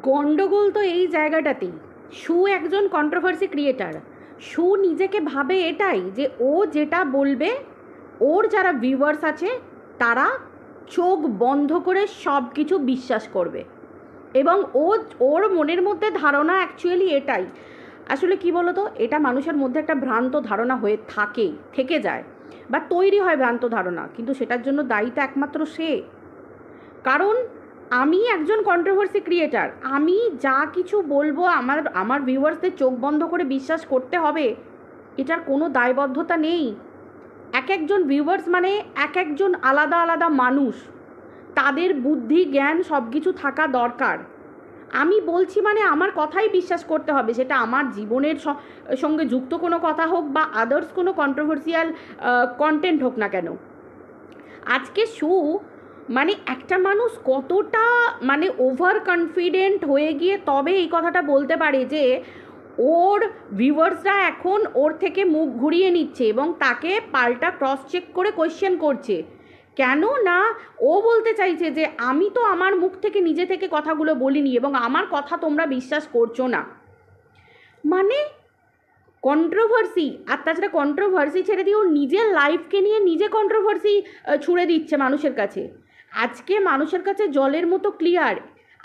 গন্ডগোল তো এই জায়গাটাতেই। শু একজন কন্ট্রোভার্সি ক্রিয়েটার। শু নিজেকে ভাবে এটাই যে ও যেটা বলবে ওর যারা ভিউয়ার্স আছে তারা চোখ বন্ধ করে সব কিছু বিশ্বাস করবে, এবং ওর মনের মধ্যে ধারণা অ্যাকচুয়ালি এটাই। আসলে কি বলতো, এটা মানুষের মধ্যে একটা ভ্রান্ত ধারণা হয়ে থেকে যায় বা তৈরি হয় ভ্রান্ত ধারণা, কিন্তু সেটার জন্য দায়ী তো একমাত্র সে। কারণ আমি একজন কন্ট্রোভার্সি ক্রিয়েটার, আমি যা কিছু বলবো আমার ভিউয়ার্সদের চোখ বন্ধ করে বিশ্বাস করতে হবে, এটার কোনো দায়বদ্ধতা নেই। এক একজন ভিউয়ার্স মানে এক একজন আলাদা আলাদা মানুষ, তাদের বুদ্ধি জ্ঞান সব কিছু থাকা দরকার। আমি বলছি মানে আমার কথাই বিশ্বাস করতে হবে, সেটা আমার জীবনের সঙ্গে যুক্ত কোনো কথা হোক বা আদার্স কোনো কন্ট্রোভার্সিয়াল কন্টেন্ট হোক না কেন। আজকে শু মানে একটা মানুষ কতটা মানে ওভার কনফিডেন্ট হয়ে গিয়ে তবে এই কথাটা বলতে পারে যে ওর ভিউয়ার্সরা এখন ওর থেকে মুখ ঘুরিয়ে নিচ্ছে এবং তাকে পাল্টা ক্রস চেক করে কোয়েশ্চেন করছে। কেন না ও বলতে চাইছে যে আমি তো আমার মুখ থেকে নিজে থেকে কথাগুলো বলিনি এবং আমার কথা তোমরা বিশ্বাস করছো না। মানে কন্ট্রোভার্সি, আর তাছাড়া কন্ট্রোভার্সি ছেড়ে দিয়ে ও নিজের লাইফকে নিয়ে নিজে কন্ট্রোভার্সি ছুড়ে দিচ্ছে মানুষের কাছে। আজকে মানুষের কাছে জলের মতো ক্লিয়ার,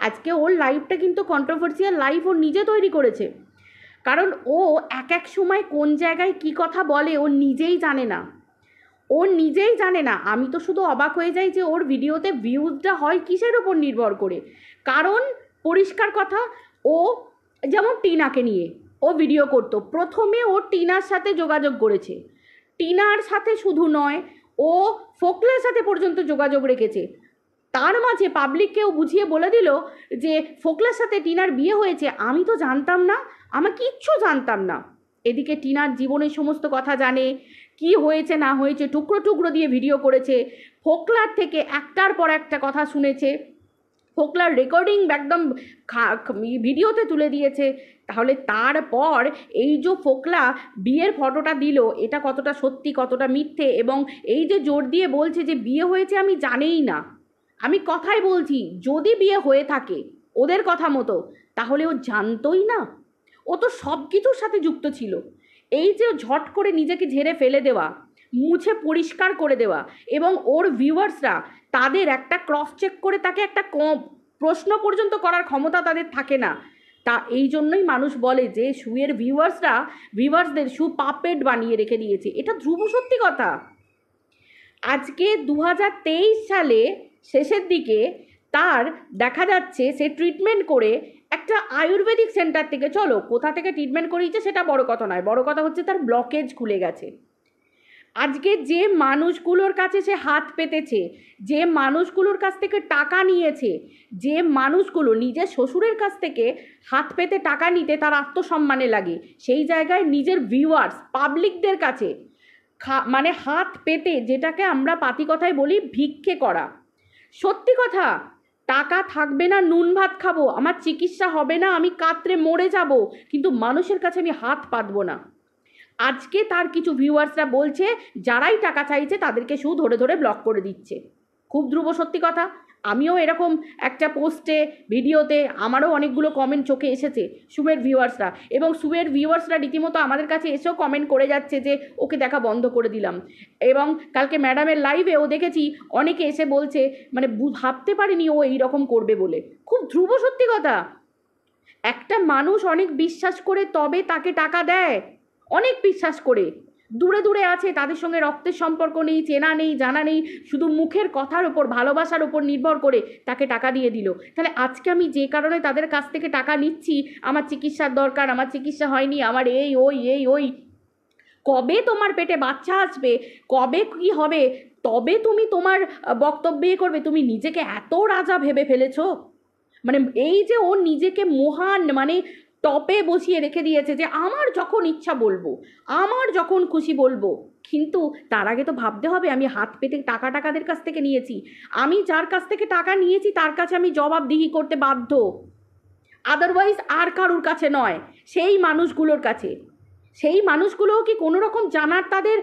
আজকে ওর লাইফটা কিন্তু কন্ট্রোভার্সিয়াল লাইফ ও নিজে তৈরি করেছে। কারণ ও এক এক সময় কোন জায়গায় কী কথা বলে ও নিজেই জানে না, আমি তো শুধু অবাক হয়ে যাই যে ওর ভিডিওতে ভিউজটা হয় কিসের ওপর নির্ভর করে। কারণ পরিষ্কার কথা, ও যেমন টিনাকে নিয়ে ও ভিডিও করতো, প্রথমে ও টিনার সাথে যোগাযোগ করেছে, টিনার সাথে শুধু নয় ও ফোকলার সাথে পর্যন্ত যোগাযোগ রেখেছে। তার মাঝে পাবলিককেও বুঝিয়ে বলে দিল যে ফোকলার সাথে টিনার বিয়ে হয়েছে, আমি তো জানতাম না, আমি কিচ্ছু জানতাম না। এদিকে টিনার জীবনের সমস্ত কথা জানে, কি হয়েছে না হয়েছে টুকরো টুকরো দিয়ে ভিডিও করেছে, ফোকলার থেকে একটার পর একটা কথা শুনেছে, ফোকলার রেকর্ডিং একদম ভিডিওতে তুলে দিয়েছে। তাহলে তারপর এই যে ফোকলা বিয়ের ফটোটা দিল, এটা কতটা সত্যি কতটা মিথ্যে, এবং এই যে জোর দিয়ে বলছে যে বিয়ে হয়েছে আমি জানেই না, আমি কথাই বলছি যদি বিয়ে হয়ে থাকে ওদের কথা মতো তাহলে ও জানতোই না, ও তো সব কিছুর সাথে যুক্ত ছিল। এই যে ঝট করে নিজেকে ঝেড়ে ফেলে দেওয়া, মুছে পরিষ্কার করে দেওয়া, এবং ওর ভিউয়ার্সরা তাদের একটা ক্রস চেক করে তাকে একটা প্রশ্ন পর্যন্ত করার ক্ষমতা তাদের থাকে না। তা এই জন্যই মানুষ বলে যে শুয়ের ভিউয়ার্সদের শু পাপেট বানিয়ে রেখে দিয়েছে। এটা ধ্রুব সত্যি কথা। আজকে 2023 সালে শেষের দিকে তার দেখা যাচ্ছে সে ট্রিটমেন্ট করে একটা আয়ুর্বেদিক সেন্টার থেকে, চলো কোথা থেকে ট্রিটমেন্ট করিয়েছে সেটা বড় কথা নয়, বড় কথা হচ্ছে তার ব্লকেজ খুলে গেছে। আজকে যে মানুষগুলোর কাছে সে হাত পেতেছে, যে মানুষগুলোর কাছ থেকে টাকা নিয়েছে, যে মানুষগুলো নিজের শ্বশুরের কাছ থেকে হাত পেতে টাকা নিতে তার আত্মসম্মানে লাগে, সেই জায়গায় নিজের ভিউয়ার্স পাবলিকদের কাছে মানে হাত পেতে, যেটাকে আমরা পাতি কথায় বলি ভিক্ষে করা। সত্যি কথা, টাকা থাকবে না নুন ভাত খাবো, আমার চিকিৎসা হবে না আমি কাতরে মরে যাব, কিন্তু মানুষের কাছে আমি হাত পাতবো না। আজকে তার কিছু ভিউয়ার্সরা বলছে যারাই টাকা চাইছে তাদেরকে শু ধরে ধরে ব্লক করে দিচ্ছে। খুব ধ্রুব সত্যি কথা। আমিও এরকম একটা পোস্টে ভিডিওতে আমারও অনেকগুলো কমেন্ট চোখে এসেছে শুয়ের ভিউয়ার্সরা, এবং শুয়ের ভিউয়ার্সরা রীতিমতো আমাদের কাছে এসেও কমেন্ট করে যাচ্ছে যে ওকে দেখা বন্ধ করে দিলাম। এবং কালকে ম্যাডামের লাইভেও দেখেছি অনেকে এসে বলছে মানে ভাবতে পারিনি ও এইরকম করবে বলে। খুব ধ্রুব সত্যি কথা। একটা মানুষ অনেক বিশ্বাস করে তবে তাকে টাকা দেয়, অনেক বিশ্বাস করে। দূরে দূরে আছে, তাদের সঙ্গে রক্তের সম্পর্ক নেই, চেনা নেই, জানা নেই, শুধু মুখের কথার ওপর ভালোবাসার ওপর নির্ভর করে তাকে টাকা দিয়ে দিল। তাহলে আজকে আমি যে কারণে তাদের কাছ থেকে টাকা নিচ্ছি, আমার চিকিৎসার দরকার, আমার চিকিৎসা হয়নি, আমার এই ওই, কবে তোমার পেটে বাচ্চা আসবে, কবে কি হবে, তবে তুমি তোমার বক্তব্যে করবে। তুমি নিজেকে এত রাজা ভেবে ফেলেছো, মানে এই যে ও নিজেকে মহান মানে টপে বসিয়ে রেখে দিয়েছে যে আমার যখন ইচ্ছা বলবো, আমার যখন খুশি বলবো। কিন্তু তার আগে তো ভাবতে হবে আমি হাত পেতে টাকাদের কাছ থেকে নিয়েছি, আমি যার কাছ থেকে টাকা নিয়েছি তার কাছে আমি জবাবদিহি করতে বাধ্য, আদারওয়াইজ আর কারুর কাছে নয়, সেই মানুষগুলোর কাছে। সেই মানুষগুলোও কি কোনো রকম জানার তাদের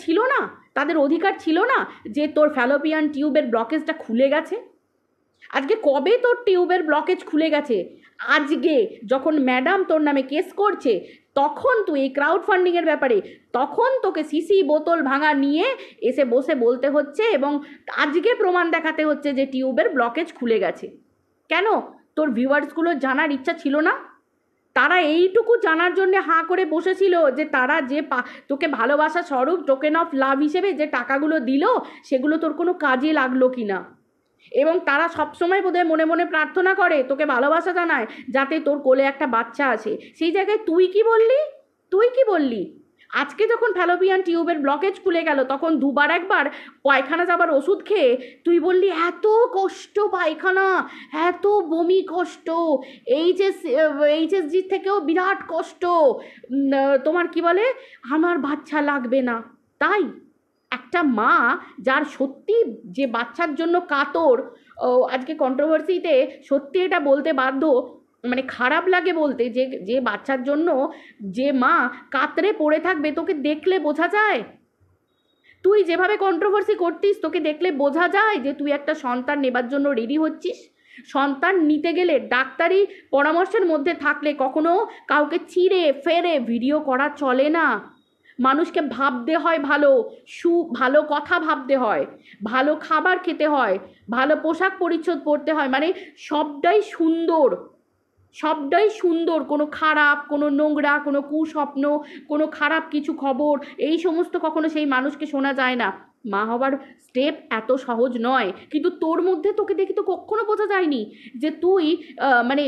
ছিল না, তাদের অধিকার ছিল না যে তোর ফ্যালোপিয়ান টিউবের ব্লকেজটা খুলে গেছে? আজকে কবে তোর টিউবের ব্লকেজ খুলে গেছে? আজকে যখন ম্যাডাম তোর নামে কেস করছে, তখন তুই এই ক্রাউড ফান্ডিংয়ের ব্যাপারে, তখন তোকে সিসি বোতল ভাঙা নিয়ে এসে বসে বলতে হচ্ছে এবং আজকে প্রমাণ দেখাতে হচ্ছে যে টিউবের ব্লকেজ খুলে গেছে। কেন? তোর ভিউয়ার্সগুলো জানার ইচ্ছা ছিল না? তারা এইটুকু জানার জন্য হাঁ করে বসেছিল যে তারা যে তোকে ভালোবাসা স্বরূপ টোকেন অফ লাভ হিসেবে যে টাকাগুলো দিল সেগুলো তোর কোনো কাজে লাগলো কি না। এবং তারা সবসময় বোধহয় মনে মনে প্রার্থনা করে, তোকে ভালোবাসা জানায় যাতে তোর কোলে একটা বাচ্চা আছে। সেই জায়গায় তুই কি বললি? আজকে যখন ফ্যালোপিয়ান টিউবের ব্লকেজ খুলে গেল তখন দুবার একবার পায়খানা যাবার ওষুধ খেয়ে তুই বললি এত কষ্ট পায়খানা, এত বমি কষ্ট, এইচএসজি থেকেও বিরাট কষ্ট, তোমার কি বলে আমার বাচ্চা লাগবে না। তাই একটা মা যার সত্যি যে বাচ্চার জন্য কাতর, আজকে কন্ট্রোভার্সিতে সত্যি এটা বলতে বাধ্য, মানে খারাপ লাগে বলতে, যে বাচ্চার জন্য যে মা কাতরে পড়ে থাকবে তোকে দেখলে বোঝা যায়। তুই যেভাবে কন্ট্রোভার্সি করতিস তোকে দেখলে বোঝা যায় যে তুই একটা সন্তান নেবার জন্য রেডি হচ্ছিস। সন্তান নিতে গেলে ডাক্তারি পরামর্শের মধ্যে থাকলে কখনো কাউকে ছিঁড়ে ফেরে ভিডিও করা চলে না। মানুষকে ভাবতে হয়, ভালো কথা ভাবতে হয়, ভালো খাবার খেতে হয়, ভালো পোশাক পরিচ্ছদ পরতে হয়, মানে সবটাই সুন্দর, কোনো খারাপ, কোনো নোংরা, কোনো কুস্বপ্ন, কোনো খারাপ কিছু খবর এই সমস্ত কখনো সেই মানুষকে শোনা যায় না। মা হবার স্টেপ এত সহজ নয়, কিন্তু তোর মধ্যে তোকে দেখি তো কখনো বোঝা যায়নি যে তুই মানে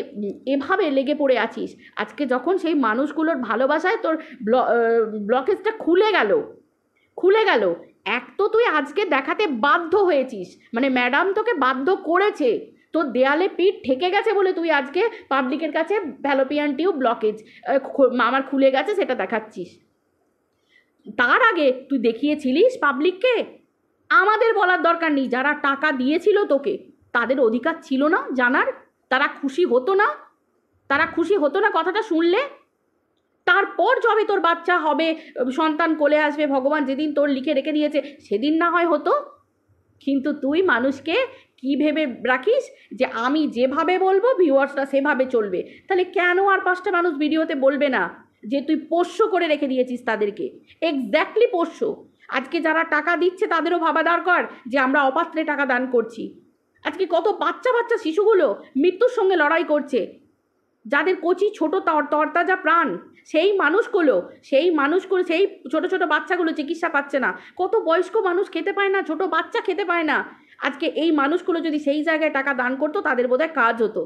এভাবে লেগে পড়ে আছিস। আজকে যখন সেই মানুষগুলোর ভালোবাসায় তোর ব্লকেজটা খুলে গেল, এক তো তুই আজকে দেখাতে বাধ্য হয়েছিস, মানে ম্যাডাম তোকে বাধ্য করেছে, তোর দেয়ালে পিঠ ঠেকে গেছে বলে তুই আজকে পাবলিকের কাছে ফ্যালোপিয়ান টিউব ব্লকেজ আমার খুলে গেছে সেটা দেখাচ্ছিস। তার আগে তুই দেখিয়েছিলিস পাবলিককে। আমাদের বলার দরকার নেই, যারা টাকা দিয়েছিল তোকে তাদের অধিকার ছিল না জানার? তারা খুশি হতো না কথাটা শুনলে? তারপর যবে তোর বাচ্চা হবে, সন্তান কোলে আসবে, ভগবান যেদিন তোর লিখে রেখে দিয়েছে সেদিন না হয় হতো। কিন্তু তুই মানুষকে কি ভেবে রাখিস যে আমি যেভাবে বলবো ভিউয়ার্সরা সেভাবে চলবে? তাহলে কেন আর 5টা মানুষ ভিডিওতে বলবে না যে তুই পোষ্য করে রেখে দিয়েছিস তাদেরকে? এক্স্যাক্টলি পোষ্য। আজকে যারা টাকা দিচ্ছে তাদেরও ভাবা দরকার যে আমরা অপাত্রে টাকা দান করছি। আজকে কত বাচ্চা শিশুগুলো মৃত্যুর সঙ্গে লড়াই করছে, যাদের কচি ছোট তরতাজা প্রাণ, সেই মানুষগুলো সেই ছোট বাচ্চাগুলো চিকিৎসা পাচ্ছে না। কত বয়স্ক মানুষ খেতে পায় না, ছোট বাচ্চা খেতে পায় না। আজকে এই মানুষগুলো যদি সেই জায়গায় টাকা দান করতো তাদের বোধহয় কাজ হতো।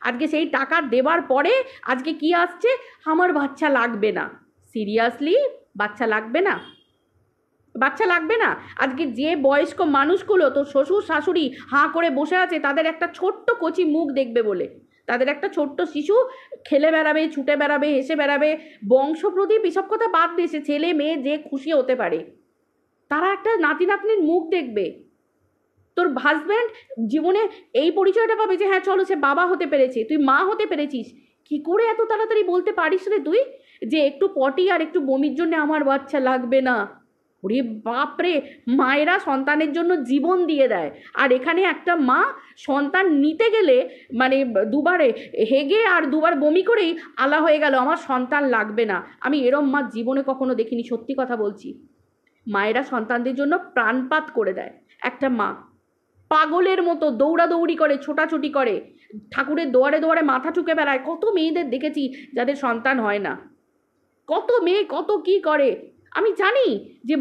আজকে সেই টাকা দেবার পরে আজকে কি আসছে, আমার বাচ্চা লাগবে না। সিরিয়াসলি বাচ্চা লাগবে না? আজকে যে বয়স্ক মানুষগুলো তোর শ্বশুর শাশুড়ি হাঁ করে বসে আছে তাদের একটা ছোট্ট কচি মুখ দেখবে বলে, তাদের একটা ছোট্ট শিশু খেলে বেড়াবে, ছুটে বেড়াবে, হেসে বেড়াবে, বংশপ্রদীপ এসব কথা বাদ দিয়ে সে ছেলে মেয়ে যে খুশি হতে পারে, তারা একটা নাতি নাতনির মুখ দেখবে। তোর হাজব্যান্ড জীবনে এই পরিচয়টা পাবে যে হ্যাঁ চলো সে বাবা হতে পেরেছে, তুই মা হতে পেরেছিস। কি করে এত তাড়াতাড়ি বলতে পারিস রে তুই যে একটু পটি আর একটু বমির জন্য আমার বাচ্চা লাগবে না? ওরে বাপরে, মায়েরা সন্তানের জন্য জীবন দিয়ে দেয়, আর এখানে একটা মা সন্তান নিতে গেলে মানে দুবারে হেগে আর দুবার বমি করেই আলা হয়ে গেল আমার সন্তান লাগবে না। আমি এরম মা জীবনে কখনো দেখিনি, সত্যি কথা বলছি। মায়েরা সন্তানদের জন্য প্রাণপাত করে দেয়। একটা মা পাগলের মতো দৌড়াদৌড়ি করে, ছোটাছুটি করে, ঠাকুরের দুয়ারে মাথা ঠুকে বেড়ায়। কত মেয়েদের দেখেছি যাদের সন্তান হয় না, কত মেয়ে কত কি করে। আমি জানি যে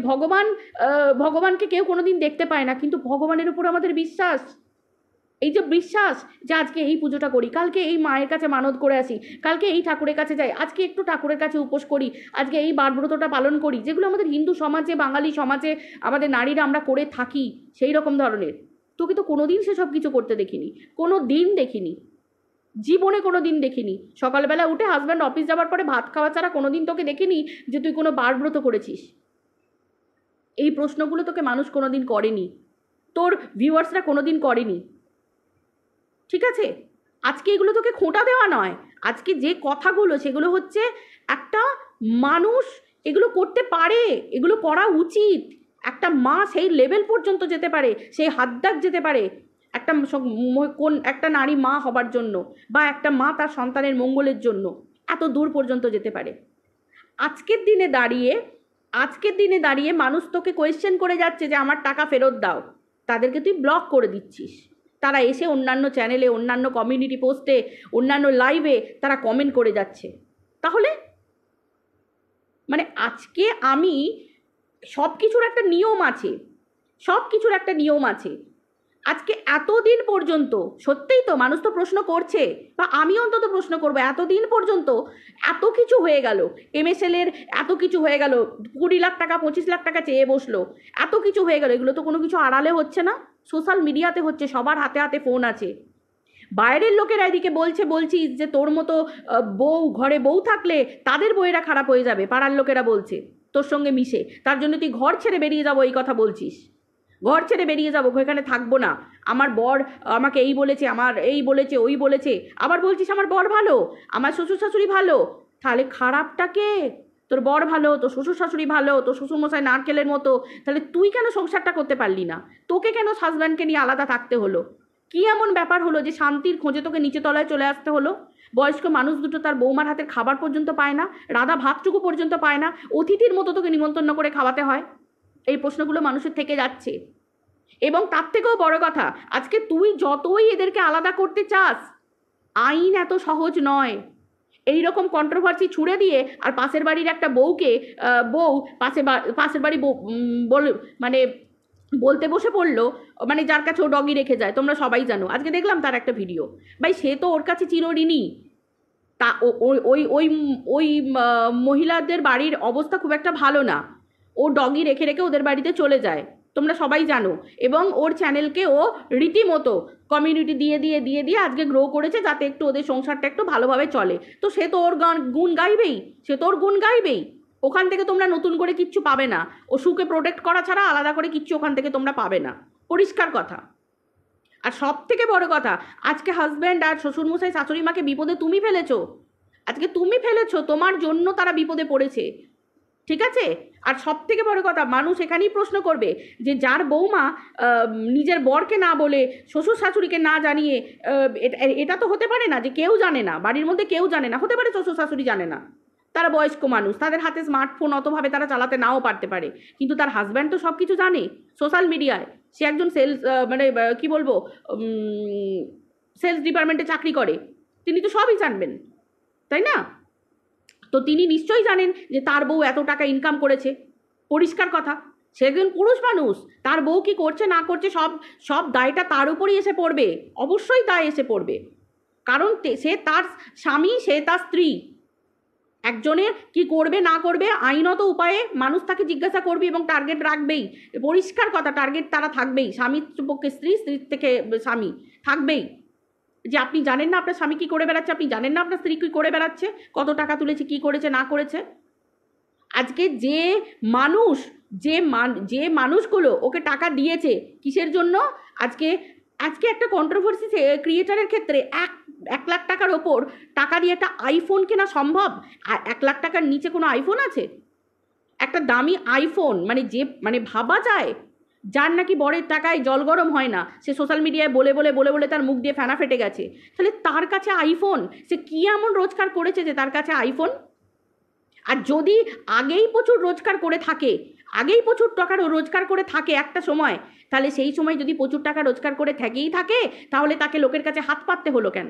ভগবানকে কেউ কোনোদিন দেখতে পায় না, কিন্তু ভগবানের উপর আমাদের বিশ্বাস, এই যে বিশ্বাস যে আজকে এই পুজোটা করি, কালকে এই মায়ের কাছে মানত করে আসি, কালকে এই ঠাকুরের কাছে যাই, আজকে একটু ঠাকুরের কাছে উপোস করি, আজকে এই বারব্রতটা পালন করি, যেগুলো আমাদের হিন্দু সমাজে, বাঙালি সমাজে আমাদের নারীরা আমরা করে থাকি সেই রকম ধরনের। তোকে তো কোনোদিন সেসব কিছু করতে দেখিনি, জীবনে কোনো দিন দেখিনি। সকালবেলা উঠে হাজব্যান্ড অফিস যাওয়ার পরে ভাত খাওয়া ছাড়া কোনো দিন তোকে দেখিনি যে তুই কোনো বারব্রত করেছিস। এই প্রশ্নগুলো তোকে মানুষ কোনো দিন করেনি, তোর ভিউয়ার্সরা কোনো দিন করেনি, ঠিক আছে? আজকে এগুলো তোকে খোঁটা দেওয়া নয়, আজকে যে কথাগুলো সেগুলো হচ্ছে একটা মানুষ এগুলো করতে পারে, এগুলো করা উচিত। একটা মা সেই লেভেল পর্যন্ত যেতে পারে, সেই হাদ্দার যেতে পারে। কোন একটা নারী মা হবার জন্য বা একটা মা তার সন্তানের মঙ্গলের জন্য এত দূর পর্যন্ত যেতে পারে? আজকের দিনে দাঁড়িয়ে মানুষ তোকে কোয়েশ্চেন করে যাচ্ছে যে আমার টাকা ফেরত দাও, তাদেরকে তুই ব্লক করে দিচ্ছিস। তারা এসে অন্যান্য চ্যানেলে, অন্যান্য কমিউনিটি পোস্টে, অন্যান্য লাইভে তারা কমেন্ট করে যাচ্ছে। তাহলে মানে আজকে আমি সব কিছুর একটা নিয়ম আছে, আজকে এতদিন পর্যন্ত সত্যিই তো মানুষ তো প্রশ্ন করছে, বা আমি অন্তত প্রশ্ন করবো, এতদিন পর্যন্ত এত কিছু হয়ে গেল, MSL এর এত কিছু হয়ে গেল, 20 লাখ টাকা 25 লাখ টাকা চেয়ে বসলো, এত কিছু হয়ে গেল, এগুলো তো কোনো কিছু আড়ালে হচ্ছে না, সোশ্যাল মিডিয়াতে হচ্ছে, সবার হাতে হাতে ফোন আছে। বাইরের লোকেরা এদিকে বলছিস যে তোর মতো ঘরে বউ থাকলে তাদের বউয়েরা খারাপ হয়ে যাবে, পাড়ার লোকেরা বলছে তোর সঙ্গে মিশে, তার জন্য তুই ঘর ছেড়ে বেরিয়ে যাবো এই কথা বলছিস। ঘর ছেড়ে বেরিয়ে যাবো, এখানে থাকবো না, আমার বর আমাকে এই বলেছে, আমার এই বলেছে, ওই বলেছে, আবার বলছিস আমার বর ভালো, আমার শ্বশুর শাশুড়ি ভালো। তাহলে খারাপটা কে? তোর বর ভালো, তোর শ্বশুর শাশুড়ি ভালো, তোর শ্বশুরমশাই নারকেলের মতো, তাহলে তুই কেন সংসারটা করতে পারলি না? তোকে কেন হাজব্যান্ডকে নিয়ে আলাদা থাকতে হলো? কি এমন ব্যাপার হলো যে শান্তির খোঁজে তোকে নিচে তলায় চলে আসতে হলো? বয়স্ক মানুষ দুটো তার বৌমার হাতের খাবার পর্যন্ত পায় না, রাধা ভাতটুকু পর্যন্ত পায় না, অতিথির মতো তোকে নিমন্ত্রণ করে খাওয়াতে হয়। এই প্রশ্নগুলো মানুষের থেকে যাচ্ছে। এবং তার থেকেও বড় কথা, আজকে তুই যতই এদেরকে আলাদা করতে চাস, আইন এত সহজ নয়। এই রকম কন্ট্রোভার্সি ছুড়ে দিয়ে আর পাশের বাড়ির একটা বউকে পাশের বাড়ি মানে বলতে বসে পড়লো, মানে যার কাছে ও ডগি রেখে যায়, তোমরা সবাই জানো, আজকে দেখলাম তার একটা ভিডিও। ভাই সে তো ওর কাছে চিরঋণী, তা ওই মহিলাদের বাড়ির অবস্থা খুব একটা ভালো না, ও ডগি রেখে রেখে ওদের বাড়িতে চলে যায়, তোমরা সবাই জানো। এবং ওর চ্যানেলকে ও রীতিমতো কমিউনিটি দিয়ে দিয়ে দিয়ে দিয়ে আজকে গ্রো করেছে, যাতে একটু ওদের সংসারটা একটু ভালোভাবে চলে। তো সে তো ওর গুণ গাইবেই, ওখান থেকে তোমরা নতুন করে কিচ্ছু পাবে না, ও সুকে প্রোটেক্ট করা ছাড়া আলাদা করে কিচ্ছু ওখান থেকে তোমরা পাবে না, পরিষ্কার কথা। আর সব থেকে বড় কথা, আজকে হাজব্যান্ড আর শ্বশুরমশাই শাশুড়ি মাকে বিপদে তুমি ফেলেছো, তোমার জন্য তারা বিপদে পড়েছে, ঠিক আছে? আর সব থেকে বড় কথা, মানুষ এখানেই প্রশ্ন করবে যে যার বৌমা নিজের বরকে না বলে, শ্বশুর শাশুড়িকে না জানিয়ে, এটা তো হতে পারে না যে কেউ জানে না, বাড়ির মধ্যে কেউ জানে না, হতে পারে শ্বশুর শাশুড়ি জানে না, তারা বয়স্ক মানুষ, তাদের হাতে স্মার্টফোন অতভাবে তারা চালাতে নাও পারতে পারে, কিন্তু তার হাজব্যান্ড তো সব কিছু জানে সোশ্যাল মিডিয়ায়, সে একজন সেলস ডিপার্টমেন্টে চাকরি করে, তিনি তো সবই জানবেন, তাই না? তো তিনি নিশ্চয়ই জানেন যে তার বউ এত টাকা ইনকাম করেছে, পরিষ্কার কথা। সে একজন পুরুষ মানুষ, তার বউ কি করছে না করছে সব দায়টা তার উপরই এসে পড়বে, অবশ্যই দায় এসে পড়বে, কারণ সে তার স্বামী, সে তার স্ত্রী। একজনের কি করবে না করবে আইনত উপায়ে মানুষ তাকে জিজ্ঞাসা করবে এবং টার্গেট রাখবেই, পরিষ্কার কথা, টার্গেট তারা থাকবেই, স্বামীর পক্ষে স্ত্রী, স্ত্রীর থেকে স্বামী থাকবেই, যে আপনি জানেন না আপনার স্বামী কী করে বেড়াচ্ছে, আপনি জানেন না আপনার স্ত্রী কী করে বেড়াচ্ছে, কত টাকা তুলেছে, কী করেছে না করেছে। আজকে যে মানুষগুলো ওকে টাকা দিয়েছে কিসের জন্য, আজকে একটা কন্ট্রোভার্সি ক্রিয়েটারের ক্ষেত্রে 1 লাখ টাকার ওপর টাকা দিয়ে একটা আইফোন কেনা সম্ভব? আর 1 লাখ টাকার নিচে কোনো আইফোন আছে? একটা দামি আইফোন মানে ভাবা যায়, যার নাকি বরের টাকায় জল গরম হয় না, সে সোশ্যাল মিডিয়ায় বলে তার মুখ দিয়ে ফেনা ফেটে গেছে, তাহলে তার কাছে আইফোন, সে কি এমন রোজগার করেছে যে তার কাছে আইফোন? আর যদি আগেই প্রচুর রোজগার করে থাকে, আগেই প্রচুর টাকা রোজগার করে থাকে একটা সময়, তাহলে সেই সময় যদি প্রচুর টাকা রোজগার করে থাকে, তাহলে তাকে লোকের কাছে হাত পাততে হলো কেন?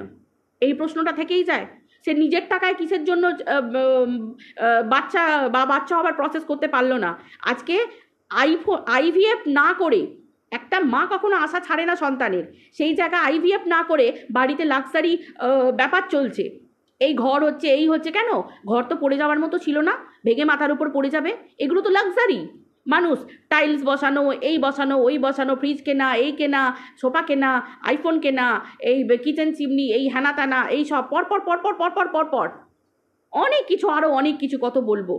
এই প্রশ্নটা থেকেই যায়। সে নিজের টাকায় কিসের জন্য বাচ্চা হবার প্রসেস করতে পারলো না? আজকে IVF না করে, একটা মা কখনো আশা ছাড়ে না সন্তানের, সেই জায়গায় IVF না করে বাড়িতে লাক্সারি ব্যাপার চলছে, এই ঘর হচ্ছে, এই হচ্ছে, কেন? ঘর তো পড়ে যাওয়ার মতো ছিল না, ভেঙে মাথার উপর পড়ে যাবে, এগুলো তো লাক্সারি। মানুষ টাইলস বসানো, এই বসানো, ওই বসানো, ফ্রিজ কেনা, এই কেনা, সোফা কেনা, আইফোন কেনা, এই কিচেন চিমনি, এই হ্যানা ত্যানা, এই সব পরপর অনেক কিছু, আরও অনেক কিছু, কত বলবো,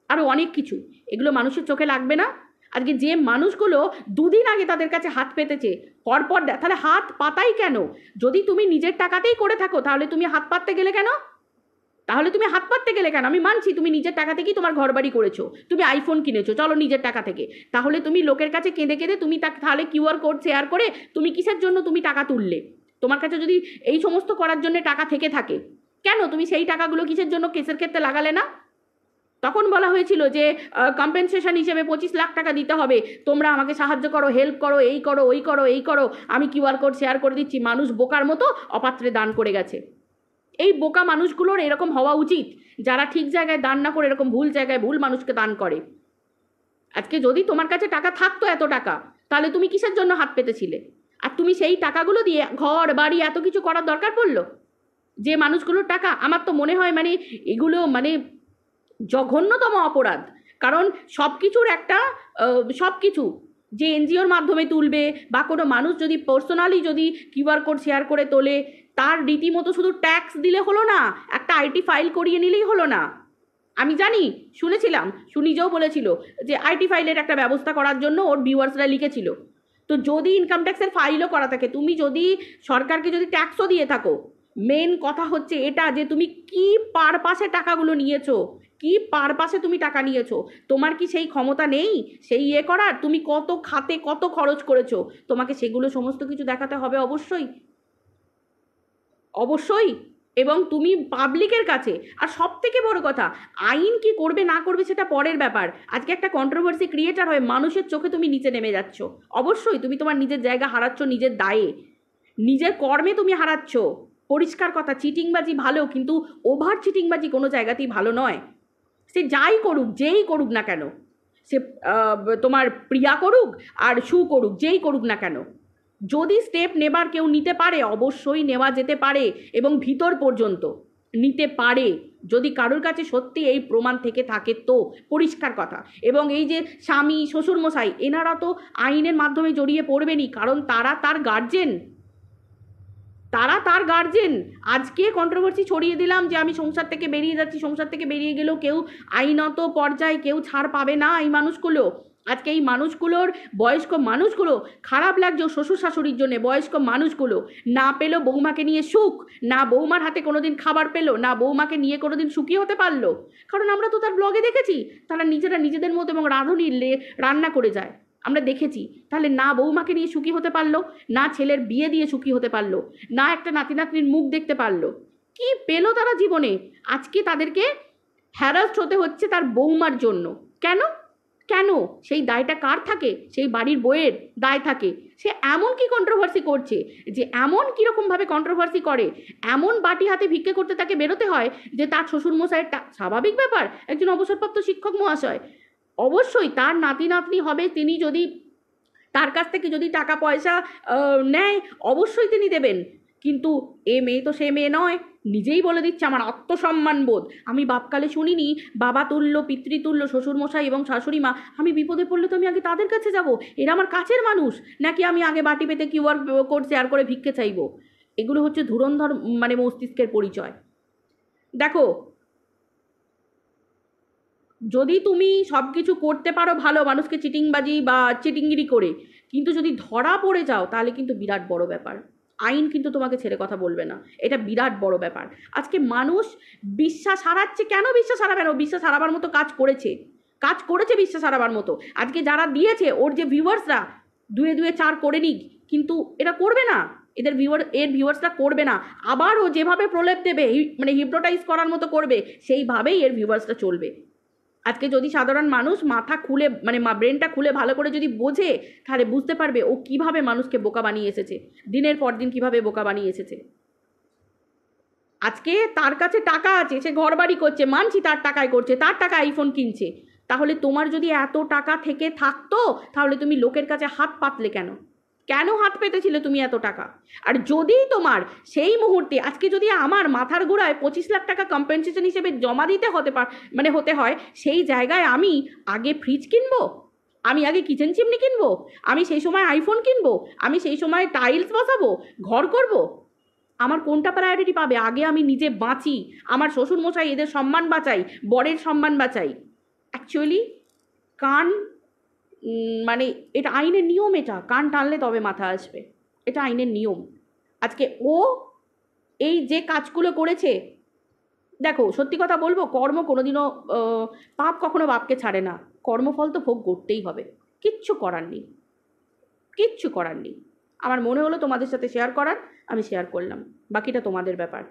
আরও অনেক কিছু, এগুলো মানুষের চোখে লাগবে না? আজকে যে মানুষগুলো 2 দিন আগে তাদের কাছে হাত পেতেছে, পরপর তাহলে হাত পাতাই কেন? যদি তুমি নিজের টাকাতেই করে থাকো, তাহলে তুমি হাত পাততে গেলে কেন? তাহলে তুমি হাত পাততে গেলে কেন? আমি মানছি তুমি নিজের টাকা থেকেই তোমার ঘর বাড়ি করেছো, তুমি আইফোন কিনেছো, চলো নিজের টাকা থেকে, তাহলে তুমি লোকের কাছে কেঁদে কেঁদে তুমি তাহলে কিউআর কোড শেয়ার করে তুমি কিসের জন্য তুমি টাকা তুললে? তোমার কাছে যদি এই সমস্ত করার জন্য টাকা থেকে থাকে, কেন তুমি সেই টাকাগুলো কিসের জন্য কেসের ক্ষেত্রে লাগালে না? তখন বলা হয়েছিল যে কম্পেনসেশন হিসেবে 25 লাখ টাকা দিতে হবে, তোমরা আমাকে সাহায্য করো, হেল্প করো, এই করো, ওই করো, এই করো, আমি কিউআর কোড শেয়ার করে দিচ্ছি। মানুষ বোকার মতো অপাত্রে দান করে গেছে। এই বোকা মানুষগুলোর এরকম হওয়া উচিত, যারা ঠিক জায়গায় দান না করে এরকম ভুল জায়গায় ভুল মানুষকে দান করে। আজকে যদি তোমার কাছে টাকা থাকতো এত টাকা, তাহলে তুমি কিসের জন্য হাত পেতেছিলে? আর তুমি সেই টাকাগুলো দিয়ে ঘর বাড়ি এত কিছু করার দরকার পড়লো? যে মানুষগুলোর টাকা, আমার তো মনে হয় মানে এগুলো মানে জঘন্যতম অপরাধ। কারণ সব কিছুর একটা সব কিছু যে এনজিওর মাধ্যমে তুলবে বা কোনো মানুষ যদি পার্সোনালি যদি কিউআর কোড শেয়ার করে তোলে, তার রীতিমতো শুধু ট্যাক্স দিলে হলো না, একটা আইটি ফাইল করিয়ে নিলেই হলো না। আমি জানি, শুনেছিলাম, সুনিজও বলেছিল যে আইটি ফাইলের একটা ব্যবস্থা করার জন্য ওর ভিউয়ার্সরা লিখেছিল। তো যদি ইনকাম ট্যাক্সের ফাইলও করা থাকে, তুমি যদি সরকারকে যদি ট্যাক্সও দিয়ে থাকো, মেন কথা হচ্ছে এটা যে তুমি কি পারপাসে টাকাগুলো নিয়েছো, কি পারপাসে তুমি টাকা নিয়েছো। তোমার কি সেই ক্ষমতা নেই সেই করার? তুমি কত খাতে কত খরচ করেছো, তোমাকে সেগুলো সমস্ত কিছু দেখাতে হবে অবশ্যই অবশ্যই। এবং তুমি পাবলিকের কাছে, আর সব থেকে বড় কথা, আইন কি করবে না করবে সেটা পরের ব্যাপার। আজকে একটা কন্ট্রোভার্সি ক্রিয়েটার হয়ে মানুষের চোখে তুমি নিচে নেমে যাচ্ছ। অবশ্যই তুমি তোমার নিজের জায়গা হারাচ্ছ, নিজের দায়ে, নিজের কর্মে তুমি হারাচ্ছ। পরিষ্কার কথা, চিটিংবাজি ভালো, কিন্তু ওভার চিটিংবাজি কোনো জায়গাতেই ভালো নয়। সে যাই করুক, যেই করুক না কেন, সে তোমার প্রিয়া করুক আর সু করুক, যেই করুক না কেন, যদি স্টেপ নেবার কেউ নিতে পারে অবশ্যই নেওয়া যেতে পারে, এবং ভিতর পর্যন্ত নিতে পারে যদি কারোর কাছে সত্যি এই প্রমাণ থেকে থাকে তো, পরিষ্কার কথা। এবং এই যে স্বামী শ্বশুরমশাই, এনারা তো আইনের মাধ্যমে জড়িয়ে পড়বেনই, কারণ তারা তার গার্জেন, তারা তার গার্জেন। আজকে কন্ট্রোভার্সি ছড়িয়ে দিলাম যে আমি সংসার থেকে বেরিয়ে যাচ্ছি, সংসার থেকে বেরিয়ে গেলেও কেউ আইনত পর্যায়ে কেউ ছাড় পাবে না এই মানুষগুলো। আজকে এই মানুষগুলোর, বয়স্ক মানুষগুলো, খারাপ লাগছে শ্বশুর শাশুড়ির জন্য, বয়স্ক মানুষগুলো না পেলো বৌমাকে নিয়ে সুখ, না বৌমার হাতে কোনোদিন খাবার পেলো, না বৌমাকে নিয়ে কোনোদিন সুখী হতে পারলো। কারণ আমরা তো তার ব্লগে দেখেছি তারা নিজেরা নিজেদের মতো এবং রাঁধুনি রান্না করে যায়, আমরা দেখেছি। তাহলে না বৌমাকে নিয়ে সুখী হতে পারলো, না ছেলের বিয়ে দিয়ে সুখী হতে পারলো, না একটা নাতি নাতনির মুখ দেখতে পারলো, কি পেলো তারা জীবনে? আজকে তাদেরকে হ্যারাস্ট হতে হচ্ছে তার বৌমার জন্য। কেন কেন সেই দায়টা কার থাকে? সেই বাড়ির বইয়ের দায় থাকে। সে এমন কি কন্ট্রোভার্সি করছে যে এমন কীরকমভাবে কন্ট্রোভার্সি করে, এমন বাটি হাতে ভিক্ষে করতে তাকে বেরোতে হয় যে তার শ্বশুরমশাইয়ের স্বাভাবিক ব্যাপার, একজন অবসরপ্রাপ্ত শিক্ষক মহাশয়, অবশ্যই তার নাতি নাতনি হবে, তিনি যদি তার কাছ থেকে যদি টাকা পয়সা নেয় অবশ্যই তিনি দেবেন। কিন্তু এ মেয়ে তো সে মেয়ে নয়, নিজেই বলে দিচ্ছে আমার আত্মসম্মান বোধ। আমি বাপকালে শুনিনি বাবা তুল্য পিতৃতুল্য শ্বশুরমশাই এবং শাশুড়ি মা, আমি বিপদে পড়লে তো আমি আগে তাদের কাছে যাব, এরা আমার কাছের মানুষ, নাকি আমি আগে বাটি পেতে কিউআর কোড শেয়ার করে ভিক্ষে চাইব? এগুলো হচ্ছে ধুরন্ধর মানে মস্তিষ্কের পরিচয়। দেখো, যদি তুমি সব কিছু করতে পারো ভালো, মানুষকে চিটিংবাজি বা চিটিংগিরি করে, কিন্তু যদি ধরা পড়ে যাও তাহলে কিন্তু বিরাট বড় ব্যাপার। আইন কিন্তু তোমাকে ছেড়ে কথা বলবে না, এটা বিরাট বড় ব্যাপার। আজকে মানুষ বিশ্বাস হারাচ্ছে, কেন বিশ্বাস হারাবে না? বিশ্বাস হারাবার মতো কাজ করেছে, কাজ করেছে বিশ্বাস হারাবার মতো। আজকে যারা দিয়েছে ওর যে ভিউয়ার্সরা, দুয়ে দুয়ে চার করে নিক, কিন্তু এটা করবে না, এর ভিউয়ার্সরা করবে না। আবার ও যেভাবে প্রলেপ দেবে, মানে হিপনোটাইজ করার মতো করবে, সেইভাবেই এর ভিউয়ার্সরা চলবে। আজকে যদি সাধারণ মানুষ মাথা খুলে মানে ব্রেনটা খুলে ভালো করে যদি বোঝে, তাহলে বুঝতে পারবে ও কিভাবে মানুষকে বোকা বানিয়ে এসেছে, দিনের পর দিন কিভাবে বোকা বানিয়ে এসেছে। আজকে তার কাছে টাকা আছে, সে ঘর বাড়ি করছে, মানছি তার টাকায় করছে, তার টাকা আইফোন কিনছে, তাহলে তোমার যদি এত টাকা থেকে থাকতো তাহলে তুমি লোকের কাছে হাত পাতলে কেন? কেন হাত পেতেছিলে তুমি এত টাকা? আর যদি তোমার সেই মুহূর্তে, আজকে যদি আমার মাথার গোড়ায় 25 লাখ টাকা কম্পেনসেশন হিসেবে জমা দিতে হতে হয়, সেই জায়গায় আমি আগে ফ্রিজ কিনবো, আমি আগে কিচেন চিমনি কিনবো, আমি সেই সময় আইফোন কিনবো, আমি সেই সময় টাইলস বসাবো, ঘর করব, আমার কোনটা প্রায়োরিটি পাবে? আগে আমি নিজে বাঁচি, আমার শ্বশুরমশাই এদের সম্মান বাঁচাই, বরের সম্মান বাঁচাই। অ্যাকচুয়ালি কান মানে এটা আইনের নিয়ম, এটা কান টানলে তবে মাথা আসবে, এটা আইনের নিয়ম। আজকে ও এই যে কাজগুলো করেছে, দেখো সত্যি কথা বলবো, কর্ম কোনোদিনও পাপ কখনো বাপকে ছাড়ে না, কর্মফল তো ভোগ করতেই হবে, কিচ্ছু করার নেই, কিচ্ছু করার নেই। আমার মনে হলো তোমাদের সাথে শেয়ার করার, আমি শেয়ার করলাম, বাকিটা তোমাদের ব্যাপার।